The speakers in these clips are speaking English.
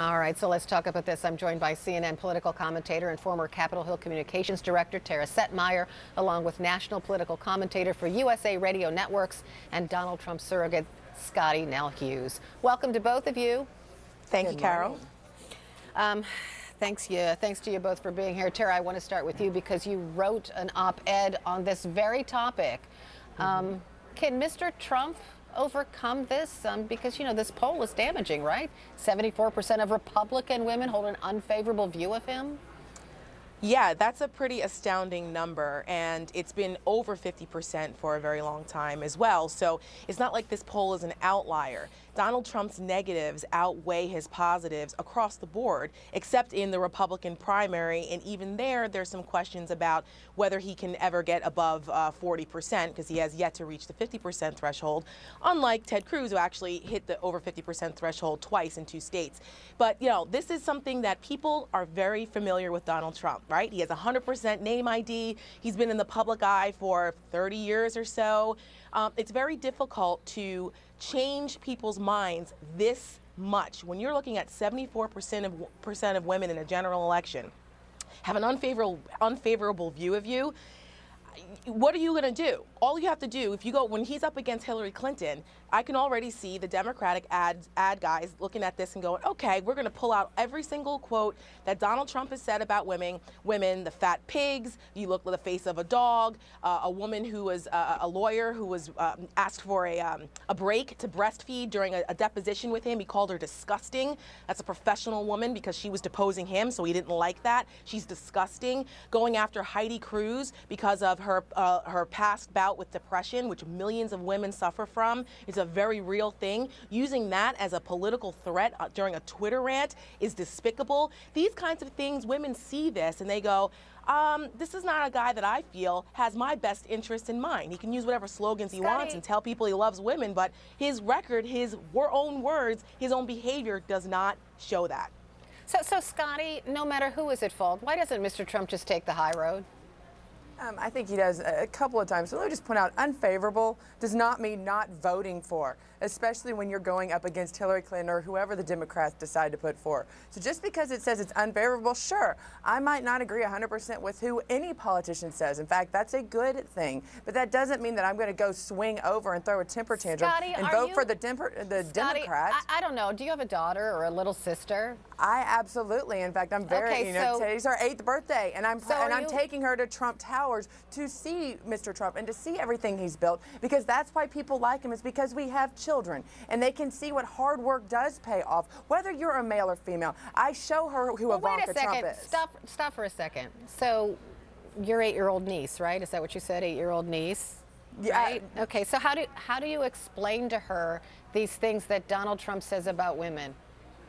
All right, so let's talk about this. I'm joined by CNN political commentator and former Capitol Hill communications director Tara Setmayer, along with national political commentator for USA Radio Networks and Donald Trump surrogate Scottie Nell Hughes. Welcome to both of you. Thank you, Carol. Thanks to you both for being here. Tara, I want to start with you because you wrote an op-ed on this very topic. Can Mr. Trump overcome this? Because, you know, this poll is damaging, right? 74% of Republican women hold an unfavorable view of him. Yeah, that's a pretty astounding number, and it's been over 50% for a very long time as well. So it's not like this poll is an outlier. Donald Trump's negatives outweigh his positives across the board, except in the Republican primary. And even there's some questions about whether he can ever get above 40%, because he has yet to reach the 50% threshold, unlike Ted Cruz, who actually hit the over 50% threshold twice in 2 states. But, you know, this is something that people are very familiar with Donald Trump, right? He has 100% name ID. He's been in the public eye for 30 years or so. It's very difficult to change people's minds this much. When you're looking at 74% of women in a general election have an unfavorable view of you, what are you going to do? All you have to do, if you go, when he's up against Hillary Clinton, I can already see the Democratic ad guys looking at this and going, okay, we're going to pull out every single quote that Donald Trump has said about women, the fat pigs, you look with the face of a dog, a woman who was a lawyer who was asked for a break to breastfeed during a deposition with him. He called her disgusting. That's a professional woman because she was deposing him, so he didn't like that. She's disgusting. Going after Heidi Cruz because of her past bout with depression, which millions of women suffer from, is a very real thing. Using that as a political threat during a Twitter rant is despicable. These kinds of things, women see this and they go, this is not a guy that I feel has my best interest in mind. He can use whatever slogans he wants and tell people he loves women, but his record, his own words, his own behavior does not show that. So Scottie, no matter who is at fault, why doesn't Mr. Trump just take the high road? I think he does a couple of times. So let me just point out, unfavorable does not mean not voting for, especially when you're going up against Hillary Clinton or whoever the Democrats decide to put for. So just because it says it's unfavorable, sure, I might not agree 100% with who any politician says. In fact, that's a good thing. But that doesn't mean that I'm going to go swing over and throw a temper tantrum and vote for the Democrat. I don't know. Do you have a daughter or a little sister? I absolutely. In fact, I'm very, today's her 8th birthday, and I'm taking her to Trump Tower to see Mr. Trump and to see everything he's built, because that's why people like him, is because we have children and they can see what hard work does pay off, whether you're a male or female. I show her who Ivanka Trump is. Stop for a second. So your 8-year-old niece, right? Is that what you said, 8-year-old niece? Yeah. Right? Okay, so how do you explain to her these things that Donald Trump says about women?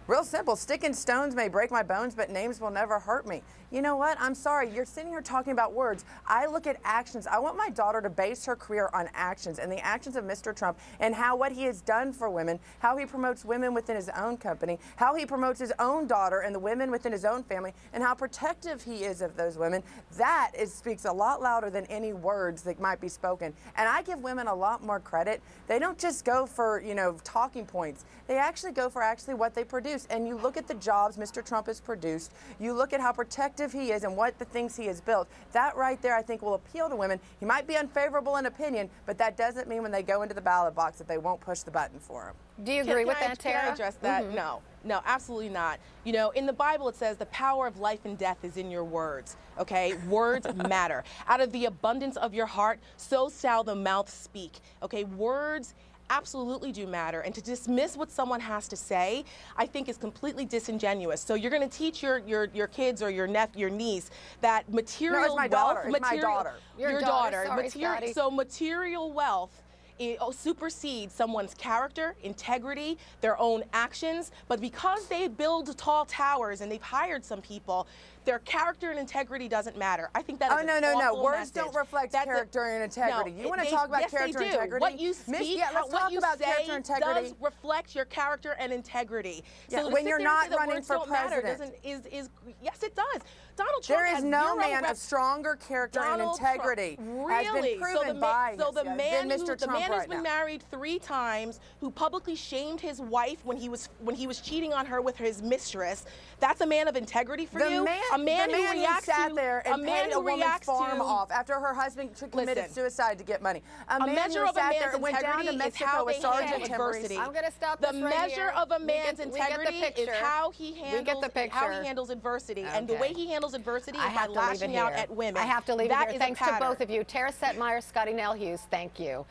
Real simple. Sticking stones may break my bones, but names will never hurt me. You know what? I'm sorry. You're sitting here talking about words. I look at actions. I want my daughter to base her career on actions, and the actions of Mr. Trump and what he has done for women, how he promotes women within his own company, how he promotes his own daughter and the women within his own family, and how protective he is of those women. That speaks a lot louder than any words that might be spoken. And I give women a lot more credit. They don't just go for, you know, talking points. They actually go for what they produce. And you look at the jobs Mr. Trump has produced, you look at how protective he is and what the things he has built. That right there, I think, will appeal to women. He might be unfavorable in opinion, but that doesn't mean when they go into the ballot box that they won't push the button for him. Do you agree with that, Tara? Can I address that? No, absolutely not. You know, in the Bible it says the power of life and death is in your words, okay? Words matter. Out of the abundance of your heart, so shall the mouth speak, okay? Words absolutely do matter, and to dismiss what someone has to say, I think, is completely disingenuous. So you're going to teach your kids or your niece that material wealth, your daughter, so material wealth supersedes someone's character, integrity, their own actions. But because they build tall towers and they've hired some people, their character and integrity doesn't matter. I think that is no. Words don't reflect character and integrity. You want to talk about character and integrity? What you speak, what you say does reflect your character and integrity. Yeah, so when you're not running for president, yes, it does. Donald Trump there is no man of stronger character and integrity has been proven by Mr. Trump right been now. married 3 times, who publicly shamed his wife when he was cheating on her with his mistress. That's a man of integrity for you? A man who reacts sat to there and paid a woman's farm to off after her husband committed suicide to get money. A measure of a man's integrity is how they handle adversity. I'm going to stop the this right measure here. of a man's integrity is how he handles adversity, and the way he handles adversity is by lashing out at women. I have to leave it here. Thanks to pattern. both of you. Setmayer, Scottie, Nell, Hughes, thank you.